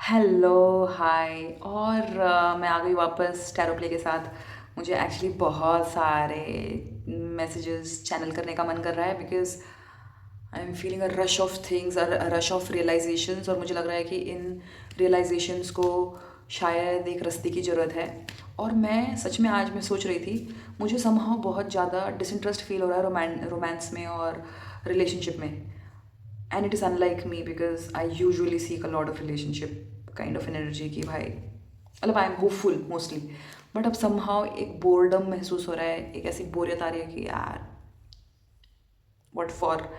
Hello, हाय। और मैं आ गई वापस टैरो प्ले के साथ। मुझे एक्चुअली बहुत सारे मैसेजेस चैनल करने का मन कर रहा है because I am feeling a rush of things, a rush of realisations. और मुझे लग रहा है कि इन रियलाइजेशंस को शायद एक रस्ते की ज़रूरत है। और मैं सच में आज मैं सोच रही थी, मुझे समहाउ बहुत ज़्यादा डिसइंटरेस्ट फील हो रहा है रोमांस में और रिलेशनशिप में। And it is unlike me because I usually seek a lot of relationship kind of energy की भाई, मतलब I am hopeful mostly. But अब समहाउ एक बोर्डम महसूस हो रहा है, एक ऐसी बोरियत आ रही है कि यार व्हाट फॉर।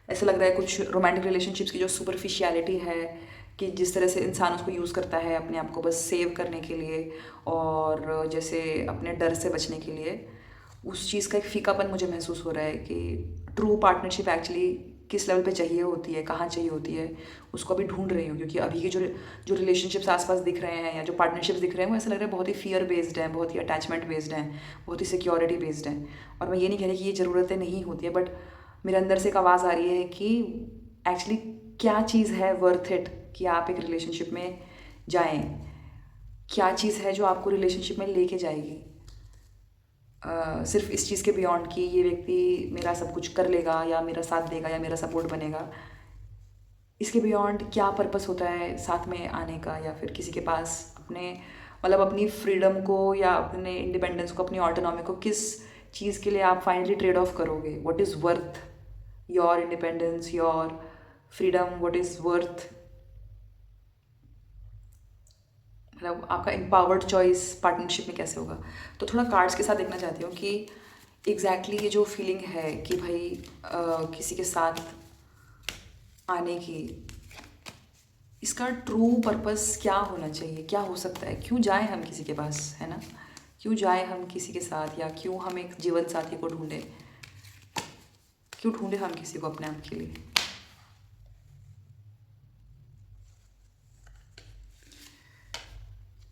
ऐसा लग रहा है कुछ रोमांटिक रिलेशनशिप्स की जो सुपरफिशियलिटी है, कि जिस तरह से इंसान उसको यूज़ करता है अपने आप को बस सेव करने के लिए और जैसे अपने डर से बचने के लिए, उस चीज़ का एक फीकापन मुझे महसूस हो रहा है कि ट्रू पार्टनरशिप एक्चुअली किस लेवल पे चाहिए होती है, कहाँ चाहिए होती है, उसको अभी ढूंढ रही हूँ। क्योंकि अभी के जो जो रिलेशनशिप्स आसपास दिख रहे हैं या जो पार्टनरशिप्स दिख रहे हैं वो ऐसा लग रहा है बहुत ही फियर बेस्ड हैं, बहुत ही अटैचमेंट बेस्ड हैं, बहुत ही सिक्योरिटी बेस्ड हैं। और मैं ये नहीं कह रही कि ये ज़रूरतें नहीं होती है, बट मेरे अंदर से एक आवाज़ आ रही है कि एक्चुअली क्या चीज़ है वर्थ इट कि आप एक रिलेशनशिप में जाएं। क्या चीज़ है जो आपको रिलेशनशिप में लेके जाएगी, सिर्फ इस चीज़ के बियॉन्ड कि ये व्यक्ति मेरा सब कुछ कर लेगा या मेरा साथ देगा या मेरा सपोर्ट बनेगा। इसके बियॉन्ड क्या पर्पस होता है साथ में आने का, या फिर किसी के पास अपने मतलब अपनी फ्रीडम को या अपने इंडिपेंडेंस को, अपनी ऑटोनॉमी को किस चीज़ के लिए आप फाइनली ट्रेड ऑफ करोगे। What is worth your independence, your freedom, what is worth, मतलब आपका एम्पावर्ड चॉइस पार्टनरशिप में कैसे होगा। तो थोड़ा कार्ड्स के साथ देखना चाहती हूँ कि एग्जैक्टली ये जो फीलिंग है कि भाई किसी के साथ आने की, इसका ट्रू पर्पस क्या होना चाहिए, क्या हो सकता है, क्यों जाए हम किसी के पास, है ना। क्यों जाए हम किसी के साथ, या क्यों हम एक जीवन साथी को ढूंढें, क्यों ढूंढे हम किसी को अपने आप के लिए।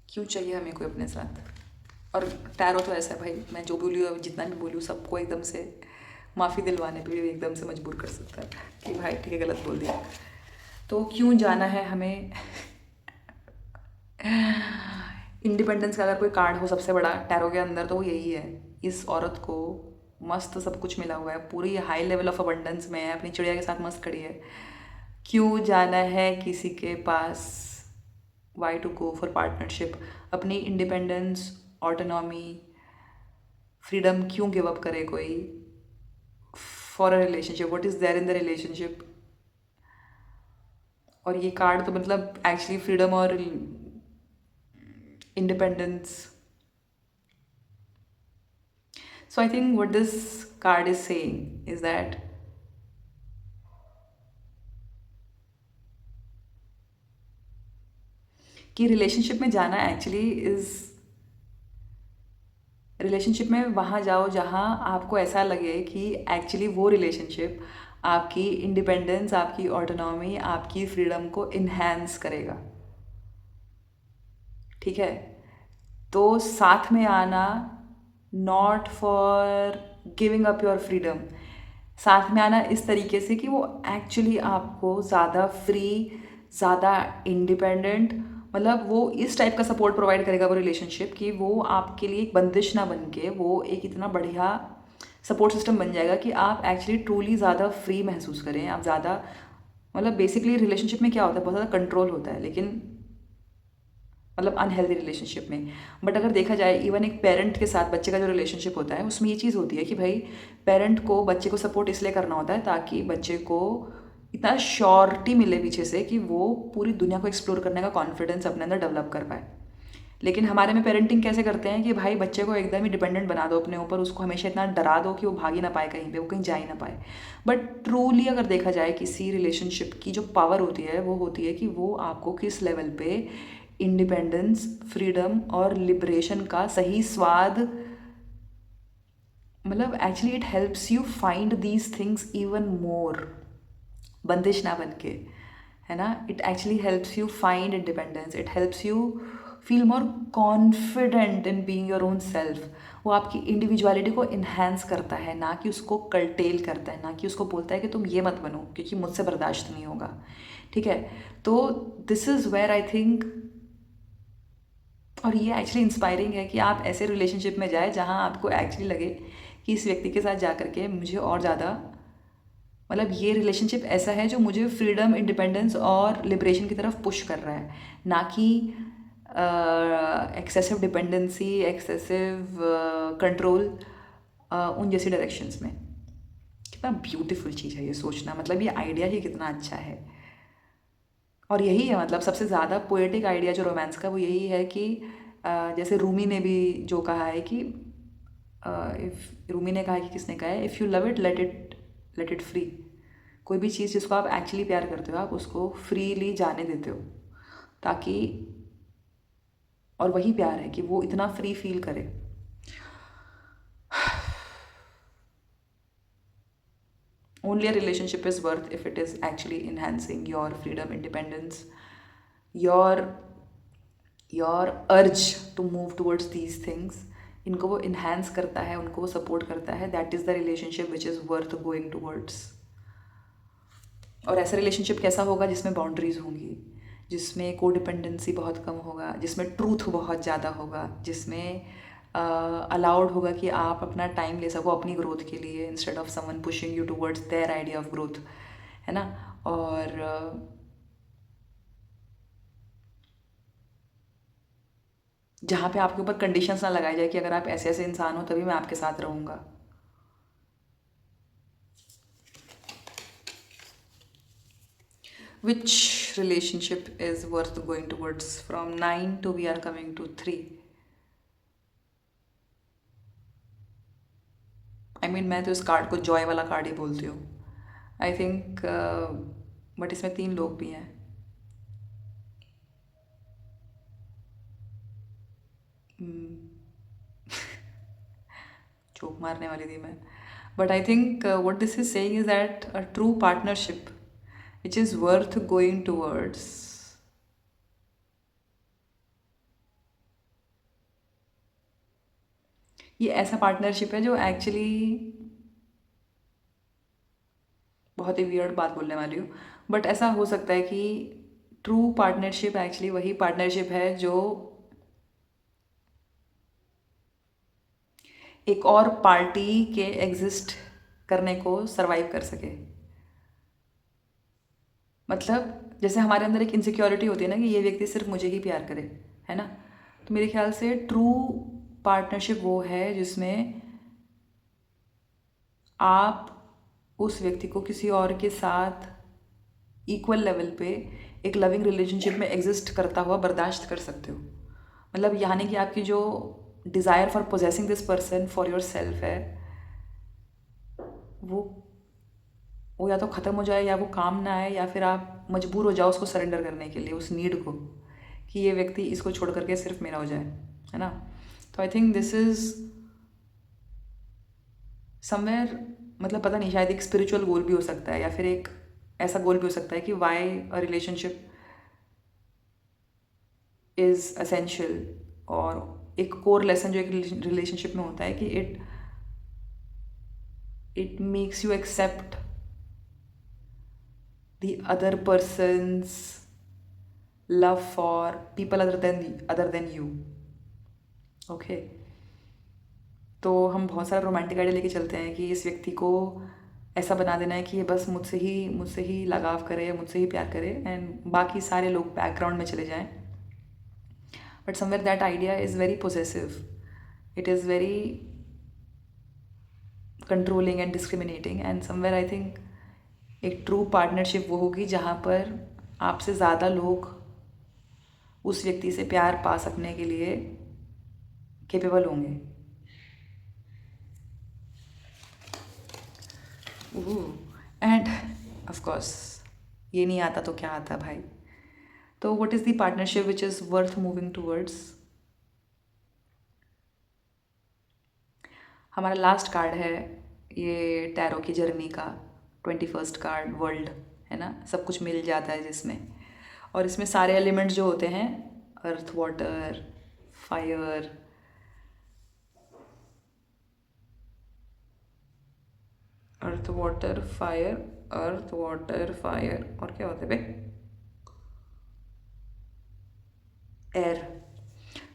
क्यों चाहिए हमें कोई अपने साथ। और टैरो तो ऐसा है भाई, मैं जो बोली हूँ जितना भी बोली हूँ सबको एकदम से माफ़ी दिलवाने पे भी एकदम से मजबूर कर सकता है कि भाई ठीक है गलत बोल दिया। तो क्यों जाना है हमें। इंडिपेंडेंस का अगर कोई कार्ड हो सबसे बड़ा टैरो के अंदर तो वो यही है। इस औरत को मस्त सब कुछ मिला हुआ है, पूरी हाई लेवल ऑफ अबंडेंस में है, अपनी चिड़िया के साथ मस्त खड़ी है। क्यों जाना है किसी के पास, why to go for partnership, अपनी इंडिपेंडेंस, ऑटोनॉमी, फ्रीडम क्यों गिव अप करे कोई for a relationship, what is there in the relationship. और ये कार्ड तो मतलब एक्चुअली फ्रीडम और independence. So I think what this card is saying is that कि रिलेशनशिप में जाना एक्चुअली इज, रिलेशनशिप में वहाँ जाओ जहाँ आपको ऐसा लगे कि एक्चुअली वो रिलेशनशिप आपकी इंडिपेंडेंस, आपकी ऑटोनॉमी, आपकी फ्रीडम को इन्हेंस करेगा। ठीक है। तो साथ में आना, not for giving up your freedom, साथ में आना इस तरीके से कि वो एक्चुअली आपको ज़्यादा फ्री, ज़्यादा इंडिपेंडेंट, मतलब वो इस टाइप का सपोर्ट प्रोवाइड करेगा वो रिलेशनशिप कि वो आपके लिए एक बंदिश ना बन के वो एक इतना बढ़िया सपोर्ट सिस्टम बन जाएगा कि आप एक्चुअली ट्रूली ज़्यादा फ्री महसूस करें। आप ज़्यादा, मतलब बेसिकली रिलेशनशिप में क्या होता है, बहुत ज़्यादा कंट्रोल होता है, लेकिन मतलब अनहेल्दी रिलेशनशिप में। बट अगर देखा जाए इवन एक पेरेंट के साथ बच्चे का जो रिलेशनशिप होता है उसमें ये चीज़ होती है कि भाई पेरेंट को बच्चे को सपोर्ट इसलिए करना होता है ताकि बच्चे को इतना श्योरिटी मिले पीछे से कि वो पूरी दुनिया को एक्सप्लोर करने का कॉन्फिडेंस अपने अंदर डेवलप कर पाए। लेकिन हमारे में पेरेंटिंग कैसे करते हैं कि भाई बच्चे को एकदम ही डिपेंडेंट बना दो अपने ऊपर, उसको हमेशा इतना डरा दो कि वो भाग ही ना पाए कहीं पे, वो कहीं जा ही ना पाए। बट ट्रूली अगर देखा जाए किसी रिलेशनशिप की जो पावर होती है वो होती है कि वो आपको किस लेवल पे इंडिपेंडेंस, फ्रीडम और लिबरेशन का सही स्वाद, मतलब actually it helps you find these things even more, बंदिश ना बन के, है ना। It actually helps you find independence, it helps you feel more confident in being your own self. वो आपकी इंडिविजुअलिटी को इन्हेंस करता है, ना कि उसको कर्टेल करता है, ना कि उसको बोलता है कि तुम ये मत बनो क्योंकि मुझसे बर्दाश्त नहीं होगा। ठीक है। तो this is where I think, और ये एक्चुअली इंस्पायरिंग है कि आप ऐसे रिलेशनशिप में जाए जहाँ आपको एक्चुअली लगे कि इस व्यक्ति के साथ जा करके मुझे और ज़्यादा, मतलब ये रिलेशनशिप ऐसा है जो मुझे फ्रीडम, इंडिपेंडेंस और लिबरेशन की तरफ पुश कर रहा है, ना कि एक्सेसिव डिपेंडेंसी, एक्सेसिव कंट्रोल उन जैसी डायरेक्शंस में। कितना ब्यूटीफुल चीज़ है ये सोचना, मतलब ये आइडिया ही कितना अच्छा है। और यही है, मतलब सबसे ज़्यादा पोएटिक आइडिया जो रोमांस का वो यही है कि जैसे रूमी ने भी जो कहा है कि इफ़ रूमी ने कहा है कि किसने कहा है, if you love it let it free. कोई भी चीज़ जिसको आप एक्चुअली प्यार करते हो आप उसको फ्रीली जाने देते हो, ताकि, और वही प्यार है कि वो इतना फ्री फील करे। Only a relationship is worth if it is actually enhancing your freedom, independence, your your urge to move towards these things. इनको वो enhance करता है, उनको वो support करता है, that is the relationship which is worth going towards. और ऐसा रिलेशनशिप कैसा होगा जिसमें बाउंड्रीज होंगी, जिसमें कोडिपेंडेंसी बहुत कम होगा, जिसमें ट्रूथ बहुत ज़्यादा होगा, जिसमें अलाउड होगा कि आप अपना टाइम ले सको अपनी ग्रोथ के लिए, instead of someone pushing you towards their idea of growth, है ना। और जहाँ पे आपके ऊपर कंडीशंस ना लगाई जाए कि अगर आप ऐसे ऐसे इंसान हो तभी मैं आपके साथ रहूँगा। Which relationship is worth going towards? From 9 to we are coming to 3. I mean मैं तो इस कार्ड को जॉय वाला कार्ड ही बोलती हूँ, आई थिंक। बट इसमें 3 लोग भी हैं। जोक मारने वाली थी मैं, but I think what this is saying is that a true partnership which is worth going towards, ये ऐसा पार्टनरशिप है जो एक्चुअली, बहुत ही वियर्ड बात बोलने वाली हूँ, बट ऐसा हो सकता है कि ट्रू पार्टनरशिप एक्चुअली वही पार्टनरशिप है जो एक और पार्टी के एग्जिस्ट करने को सरवाइव कर सके। मतलब जैसे हमारे अंदर एक इनसिक्योरिटी होती है ना कि ये व्यक्ति सिर्फ मुझे ही प्यार करे, है ना। तो मेरे ख्याल से ट्रू पार्टनरशिप वो है जिसमें आप उस व्यक्ति को किसी और के साथ इक्वल लेवल पे एक लविंग रिलेशनशिप में एग्जिस्ट करता हुआ बर्दाश्त कर सकते हो। मतलब यानी कि आपकी जो desire for possessing this person for your self है, वो वो या तो ख़त्म हो जाए, या वो काम ना आए, या फिर आप मजबूर हो जाओ उसको सरेंडर करने के लिए, उस नीड को, कि ये व्यक्ति इसको छोड़ करके सिर्फ मेरा हो जाए, है ना। तो I think this is somewhere, मतलब पता नहीं, शायद एक स्पिरिचुअल गोल भी हो सकता है, या फिर एक ऐसा गोल भी हो सकता है कि why a relationship is essential. और एक कोर लेसन जो एक रिलेशनशिप में होता है कि it makes you accept the other person's love for people other than you. Okay, तो हम बहुत सारा रोमांटिक आइडिया लेके चलते हैं कि इस व्यक्ति को ऐसा बना देना है कि ये बस मुझसे ही लगाव करे, मुझसे ही प्यार करे, एंड बाकी सारे लोग बैकग्राउंड में चले जाएं। But somewhere that idea is very possessive, it is very controlling and discriminating, and somewhere I think एक ट्रू पार्टनरशिप वो होगी जहाँ पर आपसे ज़्यादा लोग उस व्यक्ति से प्यार पा सकने के लिए केपेबल होंगे। एंड ऑफ कोर्स ये नहीं आता तो क्या आता भाई। तो what is the partnership which is worth moving towards? हमारा लास्ट कार्ड है ये टैरो की जर्नी का 21st कार्ड, वर्ल्ड, है ना। सब कुछ मिल जाता है जिसमें, और इसमें सारे एलिमेंट्स जो होते हैं, earth, water, fire, earth water fire, earth water fire, और क्या होते हैं भाई,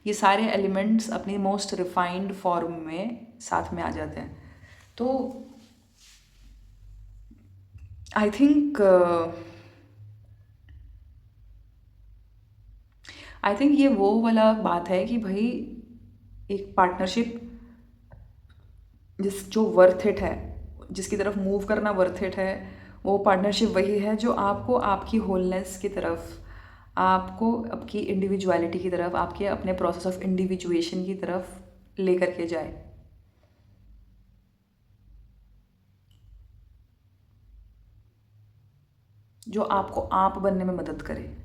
ये सारे एलिमेंट्स अपनी मोस्ट रिफाइंड फॉर्म में साथ में आ जाते हैं। तो आई थिंक ये वो वाला बात है कि भाई एक पार्टनरशिप जो वर्थ इट है, जिसकी तरफ मूव करना वर्थ इट है, वो पार्टनरशिप वही है जो आपको आपकी होलनेस की तरफ, आपको आपकी इंडिविजुअलिटी की तरफ, आपके अपने प्रोसेस ऑफ इंडिविजुएशन की तरफ लेकर के जाए। जो आपको आप बनने में मदद करे,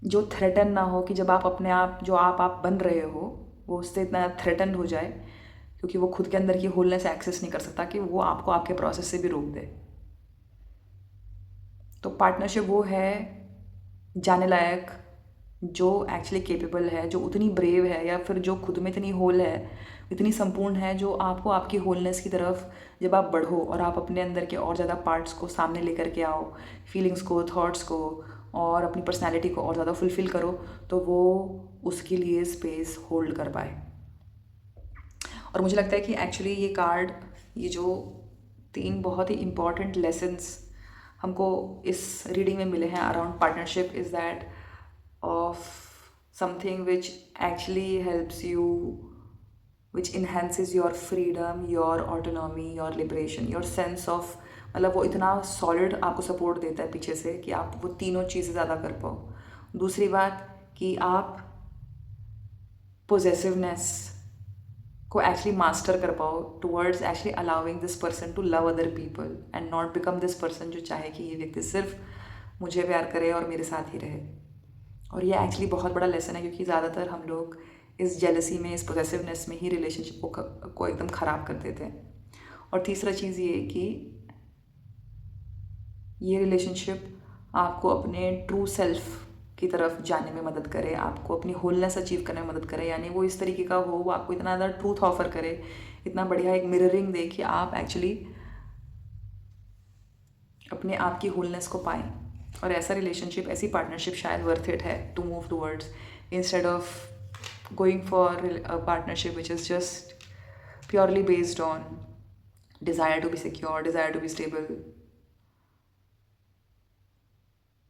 जो थ्रेटन ना हो कि जब आप अपने आप जो आप बन रहे हो वो उससे इतना थ्रेटन हो जाए, क्योंकि वो खुद के अंदर की होलनेस एक्सेस नहीं कर सकता कि वो आपको आपके प्रोसेस से भी रोक दे। तो पार्टनरशिप वो है जाने लायक जो एक्चुअली केपेबल है, जो उतनी ब्रेव है, या फिर जो खुद में इतनी होल है, इतनी संपूर्ण है, जो आपको आपकी होलनेस की तरफ जब आप बढ़ो और आप अपने अंदर के और ज़्यादा पार्ट्स को सामने लेकर के आओ, फीलिंग्स को, थॉट्स को और अपनी पर्सनैलिटी को और ज़्यादा फुलफ़िल करो, तो वो उसके लिए स्पेस होल्ड कर पाए। और मुझे लगता है कि एक्चुअली ये कार्ड, ये जो 3 बहुत ही इम्पॉर्टेंट लेसन्स हमको इस रीडिंग में मिले हैं around partnership, is that of something which actually helps you, which enhances your freedom, your autonomy, your liberation, your sense of, मतलब वो इतना सॉलिड आपको सपोर्ट देता है पीछे से कि आप वो तीनों चीज़ें ज़्यादा कर पाओ। दूसरी बात कि आप पोजेसिवनेस को एक्चुअली मास्टर कर पाओ towards actually allowing this person to love other people and not become this person जो चाहे कि ये व्यक्ति सिर्फ मुझे प्यार करे और मेरे साथ ही रहे। और ये एक्चुअली बहुत बड़ा लेसन है, क्योंकि ज़्यादातर हम लोग इस जेलसी में, इस पोजेसिवनेस में ही रिलेशनशिप को एकदम ख़राब कर देते हैं। और तीसरा चीज़ ये कि ये रिलेशनशिप आपको अपने ट्रू सेल्फ की तरफ जाने में मदद करे, आपको अपनी होलनेस अचीव करने में मदद करे, यानी वो इस तरीके का हो, वो आपको इतना ज़्यादा ट्रूथ ऑफर करे, इतना बढ़िया एक मिररिंग दे कि आप एक्चुअली अपने आप की होलनेस को पाएँ। और ऐसा रिलेशनशिप, ऐसी पार्टनरशिप शायद वर्थ इट है to move towards, instead of going for a partnership which is just purely based on desire to be secure, desire to be stable.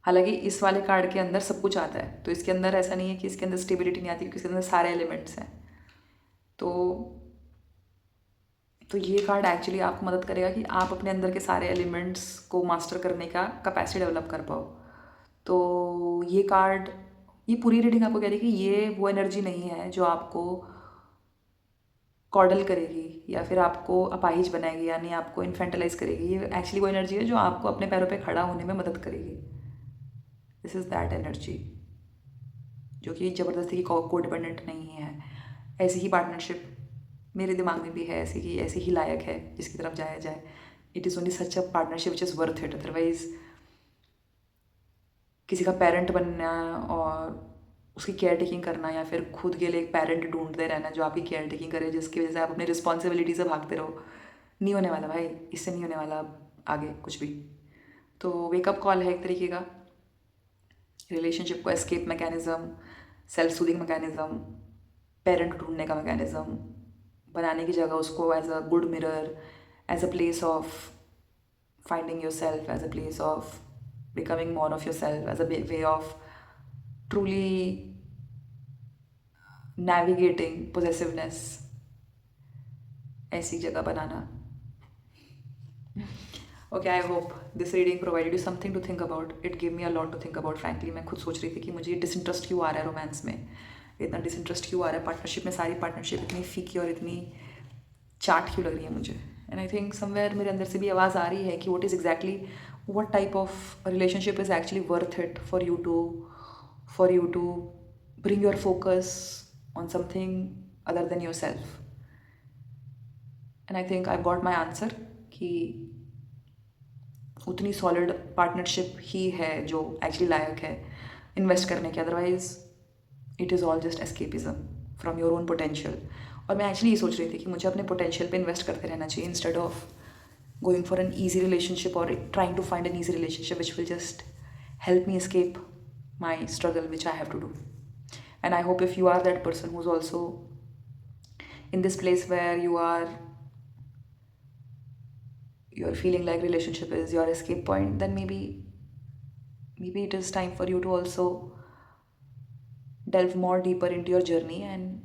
हालांकि इस वाले कार्ड के अंदर सब कुछ आता है, तो इसके अंदर ऐसा नहीं है कि इसके अंदर स्टेबिलिटी नहीं आती, क्योंकि इसके अंदर सारे एलिमेंट्स हैं। तो ये कार्ड एक्चुअली आपको मदद करेगा कि आप अपने अंदर के सारे एलिमेंट्स को मास्टर करने का कैपेसिटी डेवलप कर पाओ। तो ये कार्ड, ये पूरी रीडिंग आपको कह रही है कि ये वो एनर्जी नहीं है जो आपको कॉर्डल करेगी या फिर आपको अपाहिज बनाएगी, यानी आपको इन्फेंटलाइज करेगी। ये एक्चुअली वो एनर्जी है जो आपको अपने पैरों पे खड़ा होने में मदद करेगी। दिस इज़ दैट एनर्जी जो कि ज़बरदस्ती की कोडिपेंडेंट नहीं है। ऐसी ही पार्टनरशिप मेरे दिमाग में भी है, ऐसी ही लायक है जिसकी तरफ जाया जाए। It is only such a partnership which is worth it. Otherwise किसी का पेरेंट बनना और उसकी केयर टेकिंग करना, या फिर खुद के लिए एक पेरेंट ढूंढते रहना जो आपकी केयर टेकिंग करे, जिसकी वजह से आप अपनी रिस्पॉन्सिबिलिटी से भागते रहो, नहीं होने वाला भाई, इससे नहीं होने वाला अब आगे कुछ भी। तो वेकअप कॉल है एक तरीके का, रिलेशनशिप को escape mechanism, self soothing mechanism, parent ढूंढने का मैकेनिज़्म बनाने की जगह उसको as a good mirror, as a place of finding yourself, as a place of becoming more of yourself, as a way of truly navigating possessiveness, ऐसी जगह बनाना। Okay, I hope this reading provided you something to think about. It give me a lot to think about. Frankly मैं खुद सोच रही थी कि मुझे डिसइंटरेस्ट क्यों आ रहा है रोमांस में, इतना डिसइंटरेस्ट क्यों आ रहा है पार्टनरशिप में, सारी पार्टनरशिप इतनी फीकी और इतनी चाट क्यों लग रही है मुझे। एंड आई थिंक समवेयर मेरे अंदर से भी आवाज़ आ रही है कि what is exactly, what type of relationship is actually worth it for you to bring your focus on something other than yourself. And I think I've got my answer कि उतनी सॉलिड पार्टनरशिप ही है जो actually लायक है invest करने के। Otherwise it is all just escapism from your own potential. और मैं actually ये सोच रही थी कि मुझे अपने पोटेंशियल पे इन्वेस्ट करते रहना चाहिए, instead of going for an easy relationship और trying to find an easy relationship which will just help me escape my struggle which I have to do. And I hope if you are that person who's also in this place where you're feeling like relationship is your escape point, then maybe it is time for you to also delve more deeper into your journey and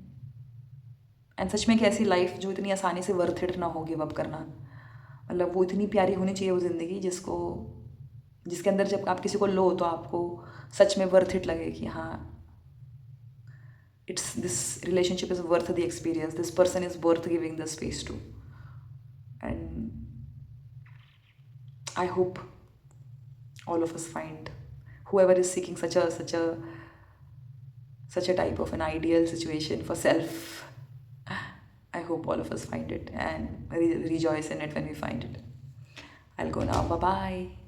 सच में एक ऐसी life जो इतनी आसानी से worth it ना हो give up करना, मतलब वो इतनी प्यारी होनी चाहिए वो ज़िंदगी जिसके अंदर जब आप किसी को लो तो आपको सच में वर्थ इट लगे कि हाँ, it's this relationship is worth the experience, this person is worth giving the space to. And I hope all of us find, whoever is seeking such a type of an ideal situation for self, I hope all of us find it and rejoice in it when we find it. I'll go now. Bye bye.